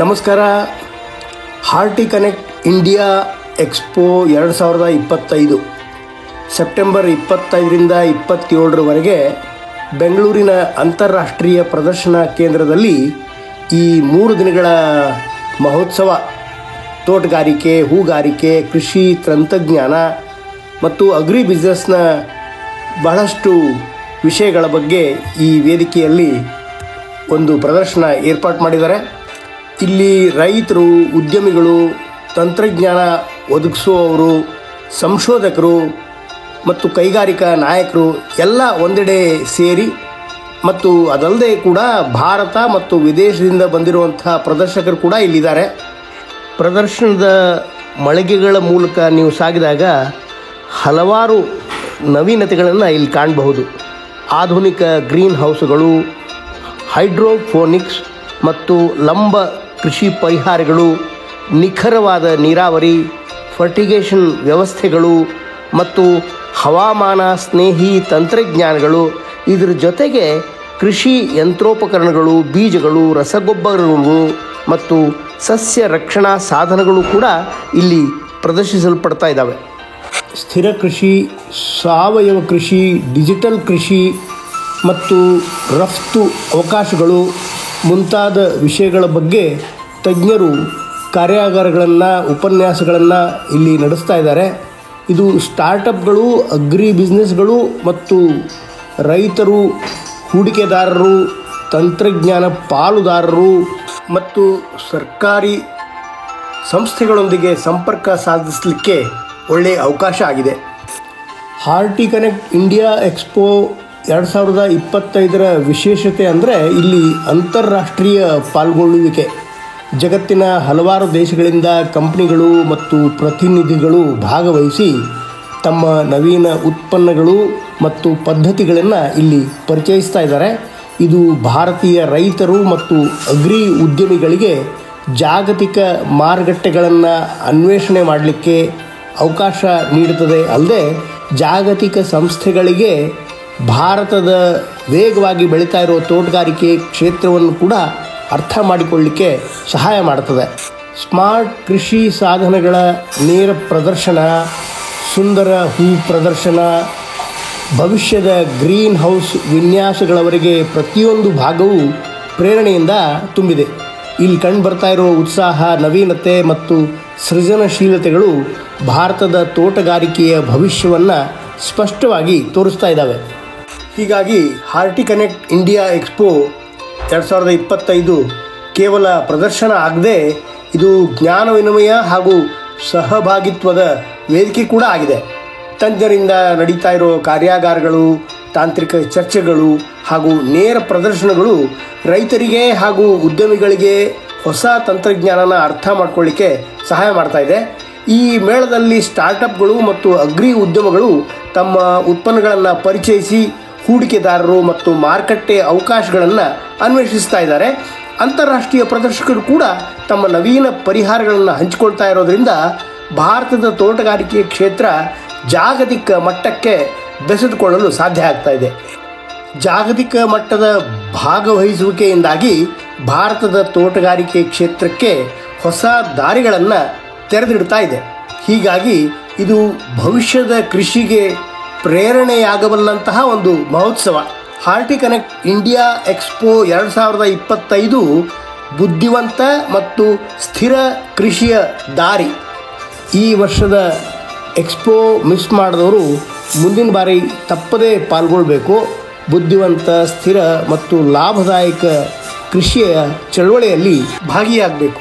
ನಮಸ್ಕಾರ. Horti connect India expo 2025 September 25ರಿಂದ 27ರವರೆಗೆ ಬೆಂಗಳೂರಿನ ಅಂತಾರಾಷ್ಟ್ರೀಯ ಪ್ರದರ್ಶನ ಕೇಂದ್ರದಲ್ಲಿ ಈ 3 ದಿನಗಳ ಮಹೋತ್ಸವ ತೋಟಗಾರಿಕೆ, ಹೂಗಾರಿಕೆ, ಕೃಷಿ ತಂತ್ರಜ್ಞಾನ ಮತ್ತು ಅಗ್ರಿ ಬಿಸ್ನೆಸ್ನ ಬಹಳಷ್ಟು ವಿಷಯಗಳ ಬಗ್ಗೆ ಈ ವೇದಿಕೆಯಲ್ಲಿ ಒಂದು ಪ್ರದರ್ಶನ ಏರ್ಪಾಡು ಮಾಡಿದ್ದಾರೆ. ಇಲ್ಲಿ ರೈತರು, ಉದ್ಯಮಿಗಳು, ತಂತ್ರಜ್ಞಾನ ಒದಗಿಸುವವರು, ಸಂಶೋಧಕರು ಮತ್ತು ಕೈಗಾರಿಕಾ ನಾಯಕರು ಎಲ್ಲ ಒಂದೆಡೆ ಸೇರಿ ಮತ್ತು ಅದಲ್ಲದೆ ಕೂಡ ಭಾರತ ಮತ್ತು ವಿದೇಶದಿಂದ ಬಂದಿರುವಂಥ ಪ್ರದರ್ಶಕರು ಕೂಡ ಇಲ್ಲಿದ್ದಾರೆ. ಪ್ರದರ್ಶನದ ಮಳಿಗೆಗಳ ಮೂಲಕ ನೀವು ಸಾಗಿದಾಗ ಹಲವಾರು ನವೀನತೆಗಳನ್ನು ಇಲ್ಲಿ ಕಾಣಬಹುದು. ಆಧುನಿಕ ಗ್ರೀನ್ ಹೌಸ್ಗಳು, ಹೈಡ್ರೋಫೋನಿಕ್ಸ್ ಮತ್ತು ಲಂಬ ಕೃಷಿ ಪರಿಹಾರಗಳು, ನಿಖರವಾದ ನೀರಾವರಿ, ಫರ್ಟಿಗೇಷನ್ ವ್ಯವಸ್ಥೆಗಳು ಮತ್ತು ಹವಾಮಾನ ಸ್ನೇಹಿ ತಂತ್ರಜ್ಞಾನಗಳು, ಇದರ ಜೊತೆಗೆ ಕೃಷಿ ಯಂತ್ರೋಪಕರಣಗಳು, ಬೀಜಗಳು, ರಸಗೊಬ್ಬರಗಳು ಮತ್ತು ಸಸ್ಯ ರಕ್ಷಣಾ ಸಾಧನಗಳು ಕೂಡ ಇಲ್ಲಿ ಪ್ರದರ್ಶಿಸಲ್ಪಡ್ತಾ ಇದ್ದಾವೆ. ಸ್ಥಿರ ಕೃಷಿ, ಸಾವಯವ ಕೃಷಿ, ಡಿಜಿಟಲ್ ಕೃಷಿ ಮತ್ತು ರಫ್ತು ಅವಕಾಶಗಳು ಮುಂತಾದ ವಿಷಯಗಳ ಬಗ್ಗೆ ತಜ್ಞರು ಕಾರ್ಯಾಗಾರಗಳನ್ನು, ಉಪನ್ಯಾಸಗಳನ್ನು ಇಲ್ಲಿ ನಡೆಸ್ತಾ ಇದ್ದಾರೆ. ಇದು ಸ್ಟಾರ್ಟಪ್ಗಳು, ಅಗ್ರಿ ಬಿಸ್ನೆಸ್ಗಳು ಮತ್ತು ರೈತರು, ಹೂಡಿಕೆದಾರರು, ತಂತ್ರಜ್ಞಾನ ಪಾಲುದಾರರು ಮತ್ತು ಸರ್ಕಾರಿ ಸಂಸ್ಥೆಗಳೊಂದಿಗೆ ಸಂಪರ್ಕ ಸಾಧಿಸಲಿಕ್ಕೆ ಒಳ್ಳೆಯ ಅವಕಾಶ ಆಗಿದೆ. ಹಾರ್ಟಿ ಕನೆಕ್ಟ್ ಇಂಡಿಯಾ ಎಕ್ಸ್ಪೋ 2025ರ ವಿಶೇಷತೆ ಅಂದರೆ ಇಲ್ಲಿ ಅಂತಾರಾಷ್ಟ್ರೀಯ ಪಾಲ್ಗೊಳ್ಳುವಿಕೆ. ಜಗತ್ತಿನ ಹಲವಾರು ದೇಶಗಳಿಂದ ಕಂಪನಿಗಳು ಮತ್ತು ಪ್ರತಿನಿಧಿಗಳು ಭಾಗವಹಿಸಿ ತಮ್ಮ ನವೀನ ಉತ್ಪನ್ನಗಳು ಮತ್ತು ಪದ್ಧತಿಗಳನ್ನು ಇಲ್ಲಿ ಪರಿಚಯಿಸ್ತಾ ಇದ್ದಾರೆ. ಇದು ಭಾರತೀಯ ರೈತರು ಮತ್ತು ಅಗ್ರಿ ಉದ್ಯಮಿಗಳಿಗೆ ಜಾಗತಿಕ ಮಾರುಕಟ್ಟೆಗಳನ್ನು ಅನ್ವೇಷಣೆ ಮಾಡಲಿಕ್ಕೆ ಅವಕಾಶ ನೀಡುತ್ತದೆ. ಅಲ್ಲದೆ ಜಾಗತಿಕ ಸಂಸ್ಥೆಗಳಿಗೆ ಭಾರತದ ವೇಗವಾಗಿ ಬೆಳೀತಾ ಇರೋ ತೋಟಗಾರಿಕೆ ಕ್ಷೇತ್ರವನ್ನು ಕೂಡ ಅರ್ಥ ಮಾಡಿಕೊಳ್ಳಲಿಕ್ಕೆ ಸಹಾಯ ಮಾಡುತ್ತದೆ. ಸ್ಮಾರ್ಟ್ ಕೃಷಿ ಸಾಧನಗಳ ನೇರ ಪ್ರದರ್ಶನ, ಸುಂದರ ಹೂ ಪ್ರದರ್ಶನ, ಭವಿಷ್ಯದ ಗ್ರೀನ್ ಹೌಸ್ ವಿನ್ಯಾಸಗಳವರೆಗೆ ಪ್ರತಿಯೊಂದು ಭಾಗವೂ ಪ್ರೇರಣೆಯಿಂದ ತುಂಬಿದೆ. ಇಲ್ಲಿ ಕಂಡು ಬರ್ತಾ ಇರೋ ಉತ್ಸಾಹ, ನವೀನತೆ ಮತ್ತು ಸೃಜನಶೀಲತೆಗಳು ಭಾರತದ ತೋಟಗಾರಿಕೆಯ ಭವಿಷ್ಯವನ್ನು ಸ್ಪಷ್ಟವಾಗಿ ತೋರಿಸ್ತಾ ಇದ್ದಾವೆ. ಹೀಗಾಗಿ ಹಾರ್ಟಿ ಕನೆಕ್ಟ್ ಇಂಡಿಯಾ ಎಕ್ಸ್ಪೋ 2025 ಕೇವಲ ಪ್ರದರ್ಶನ ಆಗದೆ ಇದು ಜ್ಞಾನ ವಿನಿಮಯ ಹಾಗೂ ಸಹಭಾಗಿತ್ವದ ವೇದಿಕೆ ಕೂಡ ಆಗಿದೆ. ತಜ್ಞರಿಂದ ನಡೀತಾ ಇರೋ ಕಾರ್ಯಾಗಾರಗಳು, ತಾಂತ್ರಿಕ ಚರ್ಚೆಗಳು ಹಾಗೂ ನೇರ ಪ್ರದರ್ಶನಗಳು ರೈತರಿಗೆ ಹಾಗೂ ಉದ್ಯಮಿಗಳಿಗೆ ಹೊಸ ತಂತ್ರಜ್ಞಾನನ ಅರ್ಥ ಮಾಡ್ಕೊಳ್ಳಿಕ್ಕೆ ಸಹಾಯ ಮಾಡ್ತಾ ಇದೆ. ಈ ಮೇಳದಲ್ಲಿ ಸ್ಟಾರ್ಟಪ್ಗಳು ಮತ್ತು ಅಗ್ರಿ ಉದ್ಯಮಗಳು ತಮ್ಮ ಉತ್ಪನ್ನಗಳನ್ನು ಪರಿಚಯಿಸಿ ಹೂಡಿಕೆದಾರರು ಮತ್ತು ಮಾರುಕಟ್ಟೆ ಅವಕಾಶಗಳನ್ನು ಅನ್ವೇಷಿಸ್ತಾ ಇದ್ದಾರೆ. ಅಂತಾರಾಷ್ಟ್ರೀಯ ಪ್ರದರ್ಶಕರು ಕೂಡ ತಮ್ಮ ನವೀನ ಪರಿಹಾರಗಳನ್ನು ಹಂಚಿಕೊಳ್ತಾ ಇರೋದರಿಂದ ಭಾರತದ ತೋಟಗಾರಿಕೆ ಕ್ಷೇತ್ರ ಜಾಗತಿಕ ಮಟ್ಟಕ್ಕೆ ಬೆಸೆದುಕೊಳ್ಳಲು ಸಾಧ್ಯ ಆಗ್ತಾ ಇದೆ. ಜಾಗತಿಕ ಮಟ್ಟದ ಭಾಗವಹಿಸುವಿಕೆಯಿಂದಾಗಿ ಭಾರತದ ತೋಟಗಾರಿಕೆ ಕ್ಷೇತ್ರಕ್ಕೆ ಹೊಸ ದಾರಿಗಳನ್ನು ತೆರೆದಿಡ್ತಾ ಇದೆ. ಹೀಗಾಗಿ ಇದು ಭವಿಷ್ಯದ ಕೃಷಿಗೆ ಪ್ರೇರಣೆಯಾಗಬಲ್ಲಂತಹ ಒಂದು ಮಹೋತ್ಸವ. ಹಾರ್ಟಿ ಕನೆಕ್ಟ್ ಇಂಡಿಯಾ ಎಕ್ಸ್ಪೋ 2025 ಬುದ್ಧಿವಂತ ಮತ್ತು ಸ್ಥಿರ ಕೃಷಿಯ ದಾರಿ. ಈ ವರ್ಷದ ಎಕ್ಸ್ಪೋ ಮಿಸ್ ಮಾಡಿದವರು ಮುಂದಿನ ಬಾರಿ ತಪ್ಪದೇ ಪಾಲ್ಗೊಳ್ಳಬೇಕು. ಬುದ್ಧಿವಂತ, ಸ್ಥಿರ ಮತ್ತು ಲಾಭದಾಯಕ ಕೃಷಿಯ ಚಳವಳಿಯಲ್ಲಿ ಭಾಗಿಯಾಗಬೇಕು.